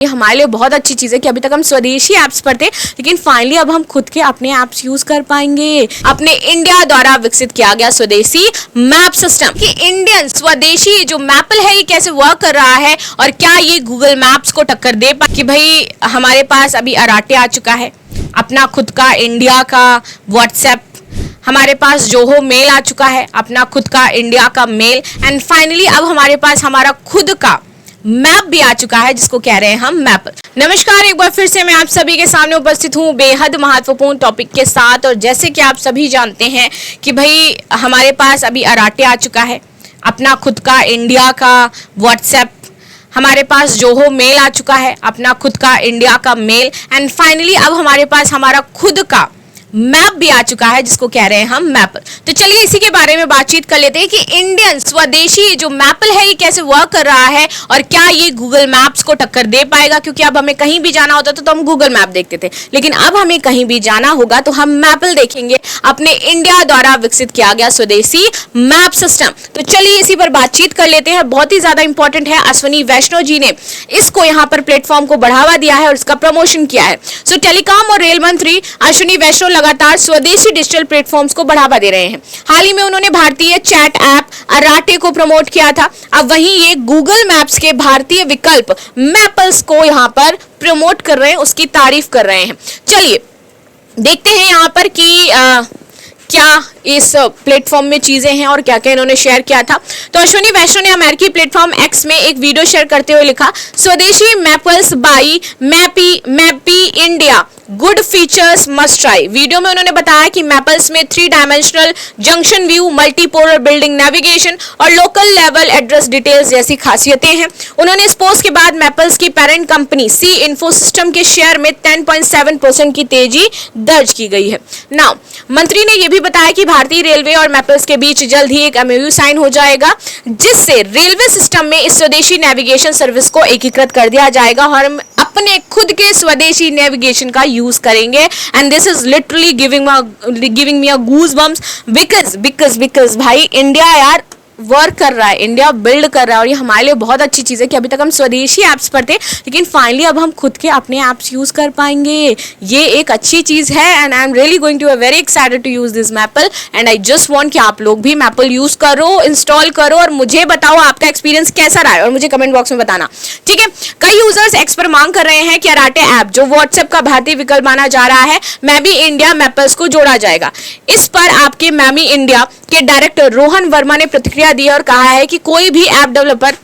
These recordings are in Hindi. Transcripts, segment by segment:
ये हमारे लिए बहुत अच्छी चीज़ है कि अभी तक हम स्वदेशी ऐप्स पर थे, लेकिन फाइनली अब हम खुद के अपने ऐप्स यूज कर पाएंगे। अपने इंडिया द्वारा विकसित किया गया स्वदेशी मैप सिस्टम कि इंडियन स्वदेशी जो मैपल है ये कैसे वर्क कर रहा है और क्या ये गूगल मैप्स को टक्कर दे पाए। कि भाई हमारे पास अभी अराटे आ चुका है, अपना खुद का इंडिया का व्हाट्सएप, हमारे पास जोहो मेल आ चुका है, अपना खुद का इंडिया का मेल, एंड फाइनली अब हमारे पास हमारा खुद का मैप भी आ चुका है जिसको कह रहे हैं हम मैपल। नमस्कार, एक बार फिर से मैं आप सभी के सामने उपस्थित हूँ बेहद महत्वपूर्ण टॉपिक के साथ। और जैसे कि आप सभी जानते हैं कि भाई हमारे पास अभी अराटे आ चुका है, अपना खुद का इंडिया का व्हाट्सएप, हमारे पास जोहो मेल आ चुका है, अपना खुद का इंडिया का मेल, एंड फाइनली अब हमारे पास हमारा खुद का मैप भी आ चुका है जिसको कह रहे हैं हम मैपल। तो चलिए इसी के बारे में बातचीत कर लेते हैं कि इंडियन स्वदेशी जो मैपल है ये कैसे वर्क कर रहा है और क्या ये गूगल मैप्स को टक्कर दे पाएगा। क्योंकि अब हमें कहीं भी जाना होता तो हम गूगल मैप देखते थे, लेकिन अब हमें कहीं भी जाना होगा तो हम मैपल देखेंगे, अपने इंडिया द्वारा विकसित किया गया स्वदेशी मैप सिस्टम। तो चलिए इसी पर बातचीत कर लेते हैं। बहुत ही ज्यादा इंपॉर्टेंट है, अश्विनी वैष्णव जी ने इसको यहाँ पर प्लेटफॉर्म को बढ़ावा दिया है और इसका प्रमोशन किया है। सो टेलीकॉम और रेल मंत्री अश्विनी वैष्णव लगातार स्वदेशी डिजिटल प्लेटफॉर्म्स को बढ़ावा दे रहे हैं। हाल ही में उन्होंने भारतीय चैट ऐप अराटे को प्रमोट किया था। अब वहीं ये गूगल मैप्स के भारतीय विकल्प मैपल्स को यहाँ पर प्रमोट कर रहे हैं, उसकी तारीफ कर रहे हैं। चलिए देखते हैं यहाँ पर कि क्या इस प्लेटफॉर्म में चीजें हैं और क्या क्या इन्होंने शेयर किया था। तो अश्विनी वैष्णव ने अमेरिकी प्लेटफॉर्म एक्स में एक वीडियो शेयर करते हुए लिखा, स्वदेशी मैपल्स बाई मैपी India, good features must try. Video में उन्होंने बताया कि मैपल्स में 3 dimensional junction view, multipolar building navigation और लोकल लेवल एड्रेस डिटेल्स जैसी खासियतें हैं। उन्होंने इस पोस्ट के बाद मैपल्स की पेरेंट कंपनी सी इन्फोसिस्टम के शेयर में 10.7% की तेजी दर्ज की गई है। नाउ मंत्री ने यह भी बताया कि भारतीय रेलवे और मैपल्स के बीच जल्द ही एक एमओयू साइन हो जाएगा, जिससे रेलवे सिस्टम में इस स्वदेशी नेविगेशन सर्विस को एकीकृत कर दिया जाएगा और हम अपने खुद के स्वदेशी नेविगेशन का यूज करेंगे। And this is literally giving me a goose bumps because भाई इंडिया यार वर्क कर रहा है, इंडिया बिल्ड कर रहा है और ये हमारे लिए बहुत अच्छी चीज़ है कि अभी तक हम स्वदेशी ऐप्स पर थे, लेकिन फाइनली अब हम खुद के अपने ऐप्स यूज़ कर पाएंगे। ये एक अच्छी चीज़ है and I am really going to very excited to use this Mappls and I just want कि आप लोग भी मैपल यूज़ करो, इंस्टॉल करो और मुझे बताओ आपका एक्सपीरियंस कैसा रहा है और मुझे कमेंट बॉक्स में बताना, ठीक है। कई यूजर्स एक्स पर मांग कर रहे हैं कि अराटे ऐप जो व्हाट्सएप का भारतीय विकल्प माना जा रहा है, मैमी इंडिया मैपल्स को जोड़ा जाएगा। इस पर आपके मैमी इंडिया के डायरेक्टर रोहन वर्मा ने प्रतिक्रिया दी और कहा है कि कोई भी ऐप डेवलपर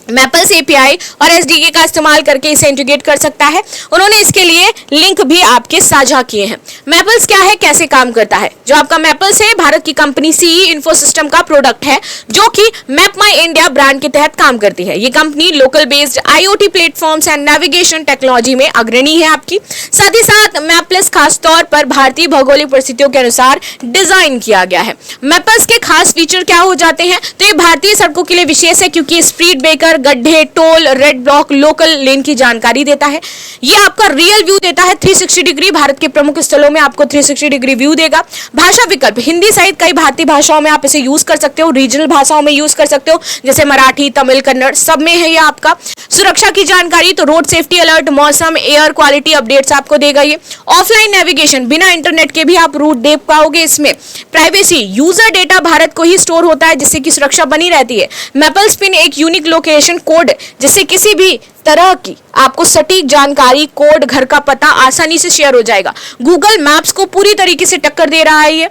मैपल्स एपीआई और एसडीके का इस्तेमाल करके इसे इंटीग्रेट कर सकता है। उन्होंने इसके लिए लिंक भी आपके साझा किए हैं। मैपल्स क्या है, कैसे काम करता है? जो आपका मैपल्स है भारत की कंपनी सीई इन्फोसिस्टम का प्रोडक्ट है जो कि मैप माई इंडिया ब्रांड के तहत काम करती है। ये company local based IoT platforms and navigation technology में अग्रणी है आपकी। साथ ही साथ मैपल्स खास तौर पर भारतीय भौगोलिक परिस्थितियों के अनुसार डिजाइन किया गया है। मैपल्स के खास फीचर क्या हो जाते हैं? तो ये भारतीय सड़कों के लिए विशेष है क्योंकि स्पीड ब्रेकर, गड्ढे, टोल, रेड ब्लॉक, लोकल लेन की जानकारी देता है। ये आपका रियल व्यू देता है 360 डिग्री, भारत के प्रमुख स्थलों में आपको 360 डिग्री व्यू देगा। भाषा विकल्प, हिंदी सहित कई भारतीय भाषाओं में आप इसे यूज कर सकते हो, रीजनल भाषाओं में यूज कर सकते हो जैसे मराठी, तमिल, कन्नड़, सब में है ये आपका। सुरक्षा की जानकारी, तो रोड सेफ्टी अलर्ट, मौसम, एयर क्वालिटी अपडेट्स आपको देगा ये। ऑफलाइन नेविगेशन, बिना इंटरनेट के भी आप रूट देख पाओगे इसमें। प्राइवेसी, यूजर डेटा भारत को ही स्टोर होता है जिससे कि सुरक्षा बनी रहती है। मैपल्स पिन एक यूनिक लोकेशन कोड जिससे किसी भी तरह की आपको सटीक जानकारी, कोड, घर का पता आसानी से शेयर हो जाएगा। गूगल मैप्स को पूरी तरीके से टक्कर दे रहा है ये।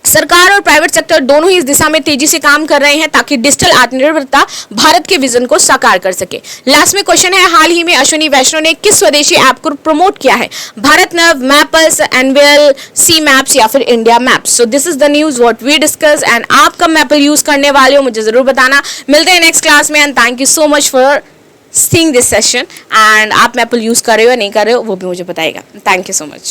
सरकार और प्राइवेट सेक्टर दोनों ही इस दिशा में तेजी से काम कर रहे हैं ताकि डिजिटल आत्मनिर्भरता भारत के विजन को साकार कर सके। लास्ट में क्वेश्चन है, हाल ही में अश्विनी वैष्णव ने किस स्वदेशी ऐप को प्रमोट किया है? भारत नव, मैपल्स, एनवेल, सी मैप्स या फिर India maps? So this is the news what we discuss and आप कब मैपल यूज करने वाले हो मुझे जरूर बताना। मिलते हैं नेक्स्ट क्लास में and thank you so much for seeing this session and आप मैपल यूज कर रहे हो या नहीं कर रहे हो वो भी मुझे बताएगा। Thank you so much.